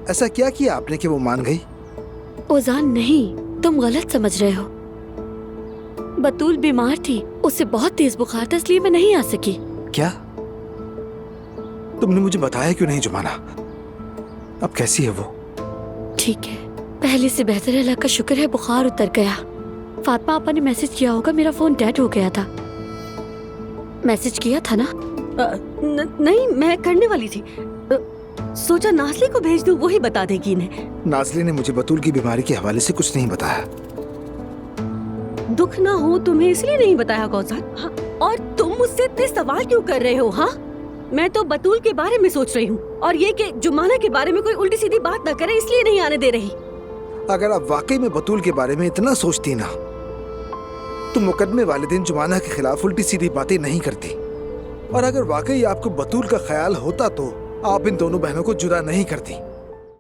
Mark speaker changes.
Speaker 1: ऐसा क्या किया आपने कि वो मान गई?
Speaker 2: ओजान नहीं, तुम गलत समझ रहे हो। बतूल बीमार थी, उसे बहुत तेज बुखार था, इसलिए मैं नहीं आ सकी।
Speaker 1: क्या? तुमने मुझे बताया क्यों नहीं जुमाना? अब कैसी है वो?
Speaker 2: ठीक है, पहले से बेहतर है, अल्लाह का शुक्र है, बुखार उतर गया। फातिमा आपा ने मैसेज किया होगा, मेरा फोन डेड हो गया था। मैसेज किया था ना?
Speaker 3: नहीं, मैं करने वाली थी। सोचा नाज़ली को भेज दूं, वही बता देगी इन्हें।
Speaker 1: नाज़ली ने मुझे बतूल की बीमारी के हवाले से कुछ नहीं बताया।
Speaker 3: दुख ना हो तुम्हें इसलिए नहीं बताया कौसर। हाँ, और तुम मुझसे इतने सवाल क्यों कर रहे हो? हाँ, मैं तो बतूल के बारे में सोच रही हूँ, और ये कि जुमाना के बारे में कोई उल्टी सीधी बात ना करे, इसलिए नहीं आने दे रही।
Speaker 1: अगर आप वाकई में बतूल के बारे में इतना सोचती ना, तो मुकदमे वाले दिन जुमाना के खिलाफ उल्टी सीधी बातें नहीं करती। और अगर वाकई आपको बतूल का ख्याल होता तो आप इन दोनों बहनों को जुदा नहीं करती।